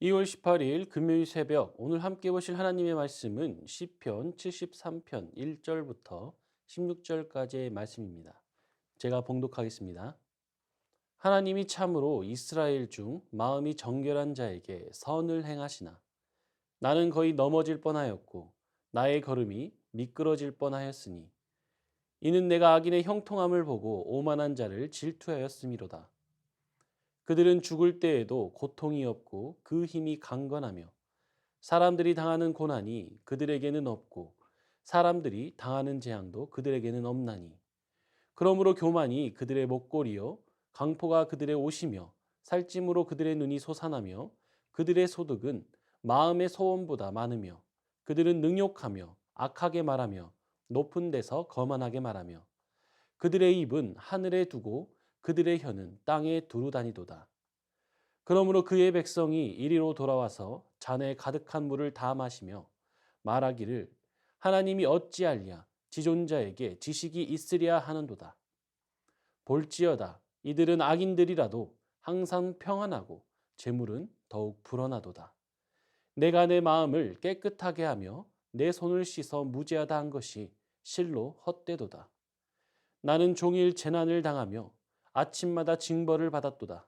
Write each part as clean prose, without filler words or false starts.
2월 18일 금요일 새벽 오늘 함께 보실 하나님의 말씀은 시편 73편 1절부터 16절까지의 말씀입니다. 제가 봉독하겠습니다. 하나님이 참으로 이스라엘 중 마음이 정결한 자에게 선을 행하시나. 나는 거의 넘어질 뻔하였고 나의 걸음이 미끄러질 뻔하였으니 이는 내가 악인의 형통함을 보고 오만한 자를 질투하였음이로다. 그들은 죽을 때에도 고통이 없고 그 힘이 강건하며 사람들이 당하는 고난이 그들에게는 없고 사람들이 당하는 재앙도 그들에게는 없나니. 그러므로 교만이 그들의 목걸이요 강포가 그들의 옷이며 살찜으로 그들의 눈이 솟아나며 그들의 소득은 마음의 소원보다 많으며 그들은 능욕하며 악하게 말하며 높은 데서 거만하게 말하며 그들의 입은 하늘에 두고 그들의 혀는 땅에 두루 다니도다. 그러므로 그의 백성이 이리로 돌아와서 잔에 가득한 물을 다 마시며 말하기를 하나님이 어찌하랴 지존자에게 지식이 있으랴 하는도다. 볼지어다 이들은 악인들이라도 항상 평안하고 재물은 더욱 불어나도다. 내가 내 마음을 깨끗하게 하며 내 손을 씻어 무죄하다 한 것이 실로 헛되도다. 나는 종일 재난을 당하며 아침마다 징벌을 받았도다.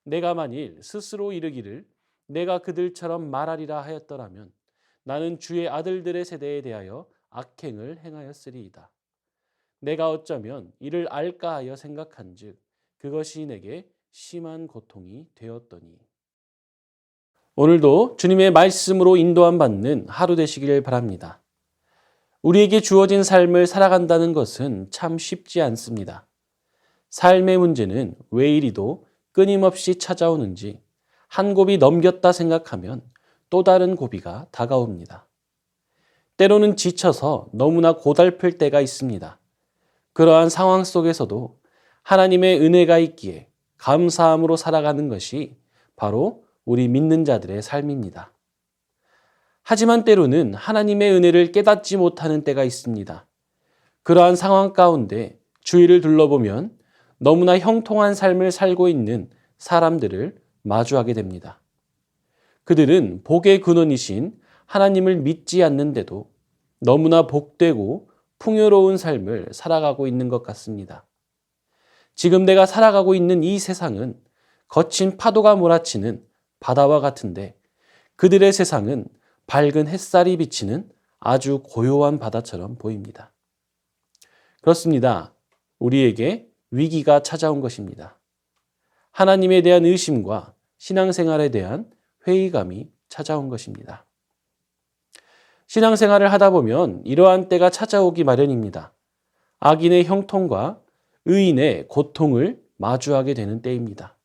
내가 만일 스스로 이르기를 내가 그들처럼 말하리라 하였더라면 나는 주의 아들들의 세대에 대하여 악행을 행하였으리이다. 내가 어쩌면 이를 알까 하여 생각한즉 그것이 내게 심한 고통이 되었더니. 오늘도 주님의 말씀으로 인도함 받는 하루 되시기를 바랍니다. 우리에게 주어진 삶을 살아간다는 것은 참 쉽지 않습니다. 삶의 문제는 왜 이리도 끊임없이 찾아오는지 한 고비 넘겼다 생각하면 또 다른 고비가 다가옵니다. 때로는 지쳐서 너무나 고달플 때가 있습니다. 그러한 상황 속에서도 하나님의 은혜가 있기에 감사함으로 살아가는 것이 바로 우리 믿는 자들의 삶입니다. 하지만 때로는 하나님의 은혜를 깨닫지 못하는 때가 있습니다. 그러한 상황 가운데 주위를 둘러보면 너무나 형통한 삶을 살고 있는 사람들을 마주하게 됩니다. 그들은 복의 근원이신 하나님을 믿지 않는데도 너무나 복되고 풍요로운 삶을 살아가고 있는 것 같습니다. 지금 내가 살아가고 있는 이 세상은 거친 파도가 몰아치는 바다와 같은데 그들의 세상은 밝은 햇살이 비치는 아주 고요한 바다처럼 보입니다. 그렇습니다. 우리에게 위기가 찾아온 것입니다. 하나님에 대한 의심과 신앙생활에 대한 회의감이 찾아온 것입니다. 신앙생활을 하다 보면 이러한 때가 찾아오기 마련입니다. 악인의 형통과 의인의 고통을 마주하게 되는 때입니다.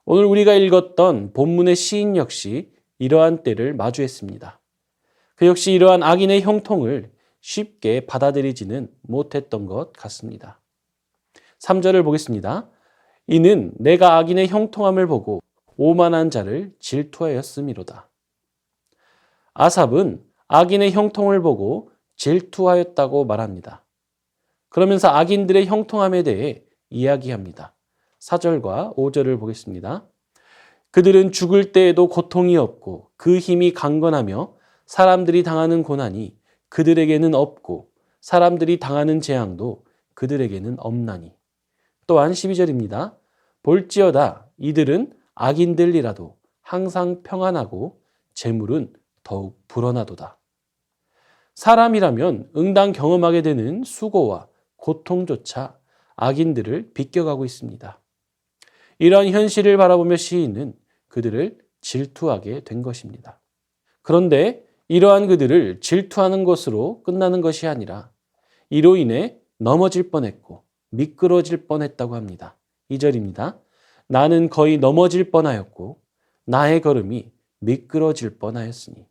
오늘 우리가 읽었던 본문의 시인 역시 이러한 때를 마주했습니다. 그 역시 이러한 악인의 형통을 쉽게 받아들이지는 못했던 것 같습니다. 3절을 보겠습니다. 이는 내가 악인의 형통함을 보고 오만한 자를 질투하였음이로다. 아삽은 악인의 형통을 보고 질투하였다고 말합니다. 그러면서 악인들의 형통함에 대해 이야기합니다. 4절과 5절을 보겠습니다. 그들은 죽을 때에도 고통이 없고 그 힘이 강건하며 사람들이 당하는 고난이 그들에게는 없고 사람들이 당하는 재앙도 그들에게는 없나니. 또한 12절입니다. 볼지어다 이들은 악인들이라도 항상 평안하고 재물은 더욱 불어나도다. 사람이라면 응당 경험하게 되는 수고와 고통조차 악인들을 비껴가고 있습니다. 이러한 현실을 바라보며 시인은 그들을 질투하게 된 것입니다. 그런데 이러한 그들을 질투하는 것으로 끝나는 것이 아니라 이로 인해 넘어질 뻔했고 미끄러질 뻔했다고 합니다. 2절입니다. 나는 거의 넘어질 뻔하였고 나의 걸음이 미끄러질 뻔하였으니.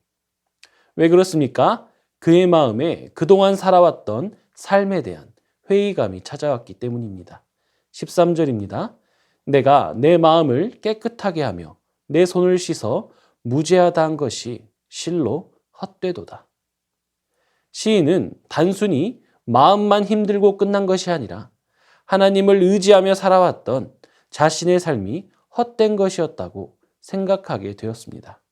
왜 그렇습니까? 그의 마음에 그동안 살아왔던 삶에 대한 회의감이 찾아왔기 때문입니다. 13절입니다. 내가 내 마음을 깨끗하게 하며 내 손을 씻어 무죄하다 한 것이 실로 헛되도다. 시인은 단순히 마음만 힘들고 끝난 것이 아니라 하나님을 의지하며 살아왔던 자신의 삶이 헛된 것이었다고 생각하게 되었습니다.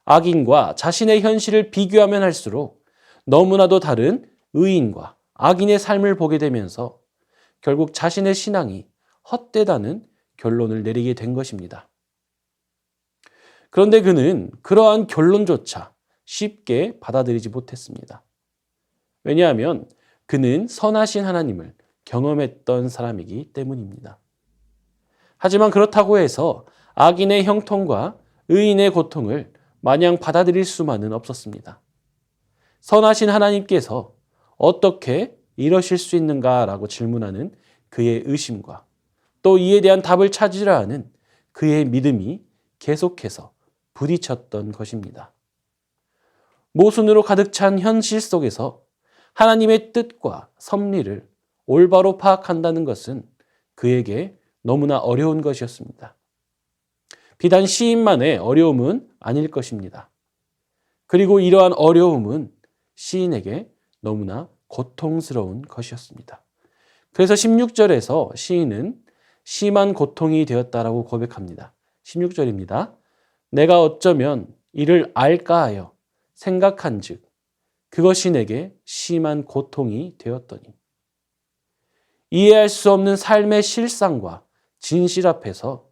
악인과 자신의 현실을 비교하면 할수록 너무나도 다른 의인과 악인의 삶을 보게 되면서 결국 자신의 신앙이 헛되다는 결론을 내리게 된 것입니다. 그런데 그는 그러한 결론조차 쉽게 받아들이지 못했습니다. 왜냐하면 그는 선하신 하나님을 경험했던 사람이기 때문입니다. 하지만 그렇다고 해서 악인의 형통과 의인의 고통을 마냥 받아들일 수만은 없었습니다. 선하신 하나님께서 어떻게 이러실 수 있는가라고 질문하는 그의 의심과 또 이에 대한 답을 찾으려 하는 그의 믿음이 계속해서 부딪혔던 것입니다. 모순으로 가득 찬 현실 속에서 하나님의 뜻과 섭리를 올바로 파악한다는 것은 그에게 너무나 어려운 것이었습니다. 비단 시인만의 어려움은 아닐 것입니다. 그리고 이러한 어려움은 시인에게 너무나 고통스러운 것이었습니다. 그래서 16절에서 시인은 심한 고통이 되었다라고 고백합니다. 16절입니다. 내가 어쩌면 이를 알까 하여 생각한즉 그것이 내게 심한 고통이 되었더니. 이해할 수 없는 삶의 실상과 진실 앞에서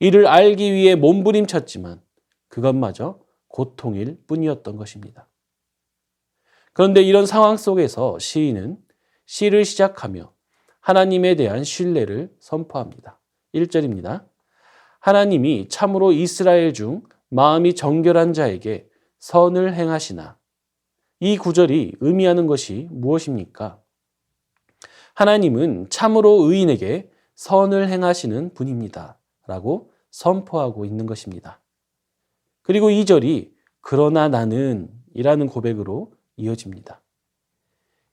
이를 알기 위해 몸부림쳤지만 그것마저 고통일 뿐이었던 것입니다. 그런데 이런 상황 속에서 시인은 시를 시작하며 하나님에 대한 신뢰를 선포합니다. 1절입니다. 하나님이 참으로 이스라엘 중 마음이 정결한 자에게 선을 행하시나. 이 구절이 의미하는 것이 무엇입니까? 하나님은 참으로 의인에게 선을 행하시는 분입니다. 라고 선포하고 있는 것입니다. 그리고 2절이 그러나 나는 이라는 고백으로 이어집니다.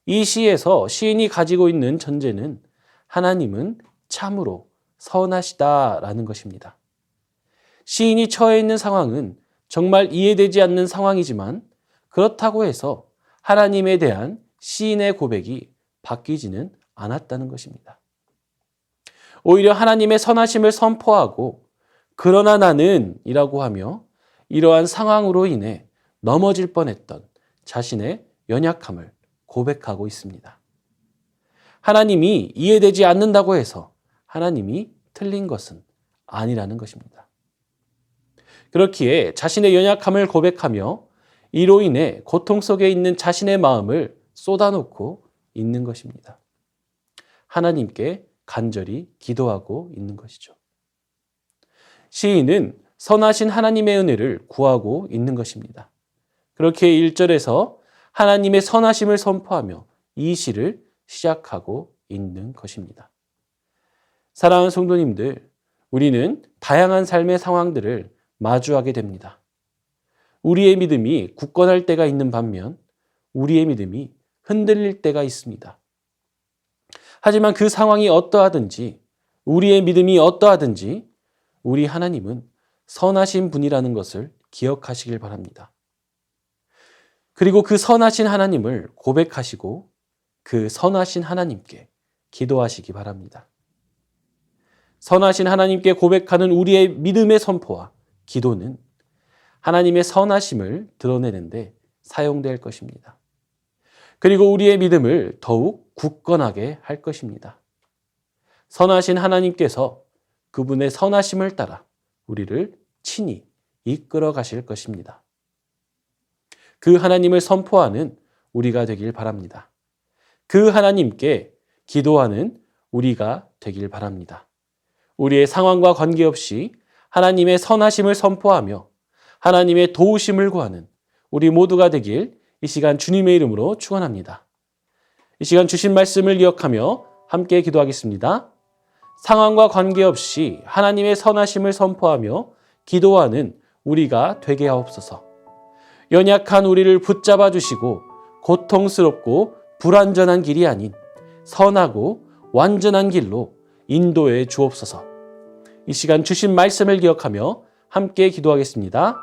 이 시에서 시인이 가지고 있는 전제는 하나님은 참으로 선하시다라는 것입니다. 시인이 처해 있는 상황은 정말 이해되지 않는 상황이지만 그렇다고 해서 하나님에 대한 시인의 고백이 바뀌지는 않았다는 것입니다. 오히려 하나님의 선하심을 선포하고 그러나 나는 이라고 하며 이러한 상황으로 인해 넘어질 뻔했던 자신의 연약함을 고백하고 있습니다. 하나님이 이해되지 않는다고 해서 하나님이 틀린 것은 아니라는 것입니다. 그렇기에 자신의 연약함을 고백하며 이로 인해 고통 속에 있는 자신의 마음을 쏟아놓고 있는 것입니다. 하나님께 간절히 기도하고 있는 것이죠. 시인은 선하신 하나님의 은혜를 구하고 있는 것입니다. 그렇게 1절에서 하나님의 선하심을 선포하며 이 시를 시작하고 있는 것입니다. 사랑하는 성도님들, 우리는 다양한 삶의 상황들을 마주하게 됩니다. 우리의 믿음이 굳건할 때가 있는 반면 우리의 믿음이 흔들릴 때가 있습니다. 하지만 그 상황이 어떠하든지 우리의 믿음이 어떠하든지 우리 하나님은 선하신 분이라는 것을 기억하시길 바랍니다. 그리고 그 선하신 하나님을 고백하시고 그 선하신 하나님께 기도하시기 바랍니다. 선하신 하나님께 고백하는 우리의 믿음의 선포와 기도는 하나님의 선하심을 드러내는데 사용될 것입니다. 그리고 우리의 믿음을 더욱 굳건하게 할 것입니다. 선하신 하나님께서 그분의 선하심을 따라 우리를 친히 이끌어 가실 것입니다. 그 하나님을 선포하는 우리가 되길 바랍니다. 그 하나님께 기도하는 우리가 되길 바랍니다. 우리의 상황과 관계없이 하나님의 선하심을 선포하며 하나님의 도우심을 구하는 우리 모두가 되길 이 시간 주님의 이름으로 축원합니다. 이 시간 주신 말씀을 기억하며 함께 기도하겠습니다. 상황과 관계없이 하나님의 선하심을 선포하며 기도하는 우리가 되게 하옵소서. 연약한 우리를 붙잡아 주시고 고통스럽고 불완전한 길이 아닌 선하고 완전한 길로 인도해 주옵소서. 이 시간 주신 말씀을 기억하며 함께 기도하겠습니다.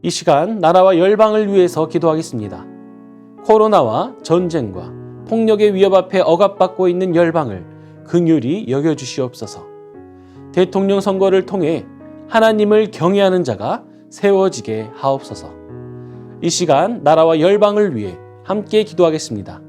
이 시간 나라와 열방을 위해서 기도하겠습니다. 코로나와 전쟁과 폭력의 위협 앞에 억압받고 있는 열방을 긍휼히 여겨주시옵소서. 대통령 선거를 통해 하나님을 경외하는 자가 세워지게 하옵소서. 이 시간 나라와 열방을 위해 함께 기도하겠습니다.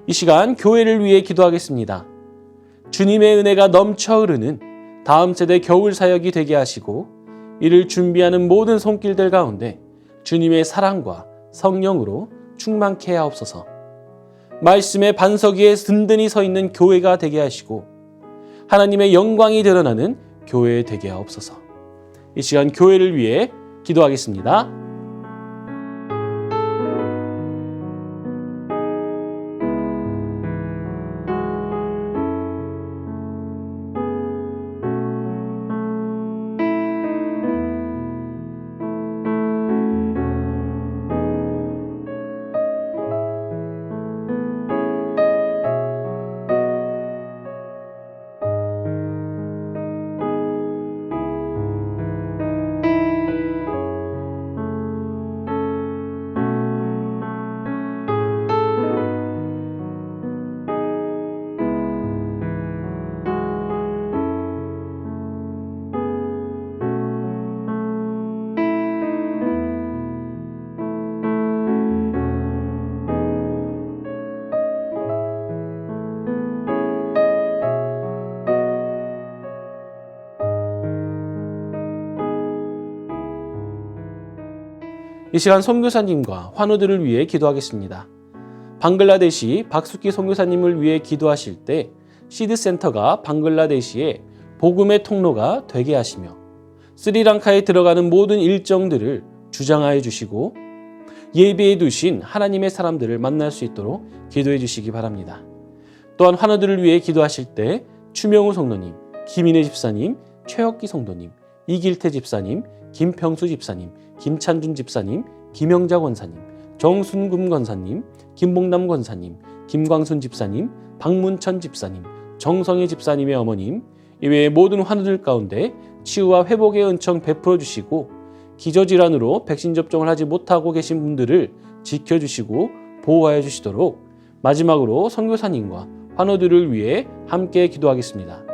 이 시간 교회를 위해 기도하겠습니다. 주님의 은혜가 넘쳐 흐르는 다음 세대 겨울 사역이 되게 하시고 이를 준비하는 모든 손길들 가운데 주님의 사랑과 성령으로 충만케 하옵소서. 말씀의 반석 위에 든든히 서 있는 교회가 되게 하시고 하나님의 영광이 드러나는 교회 되게 하옵소서. 이 시간 교회를 위해 기도하겠습니다. 이 시간 선교사님과 환우들을 위해 기도하겠습니다. 방글라데시 박숙기 선교사님을 위해 기도하실 때 시드센터가 방글라데시의 복음의 통로가 되게 하시며 스리랑카에 들어가는 모든 일정들을 주장하여 주시고 예배해 두신 하나님의 사람들을 만날 수 있도록 기도해 주시기 바랍니다. 또한 환우들을 위해 기도하실 때 추명우 성도님, 김인혜 집사님, 최혁기 성도님, 이길태 집사님, 김평수 집사님, 김찬준 집사님, 김영자 권사님, 정순금 권사님, 김봉남 권사님, 김광순 집사님, 박문천 집사님, 정성희 집사님의 어머님, 이외의 모든 환우들 가운데 치유와 회복의 은총 베풀어 주시고 기저질환으로 백신 접종을 하지 못하고 계신 분들을 지켜주시고 보호하여 주시도록 마지막으로 선교사님과 환우들을 위해 함께 기도하겠습니다.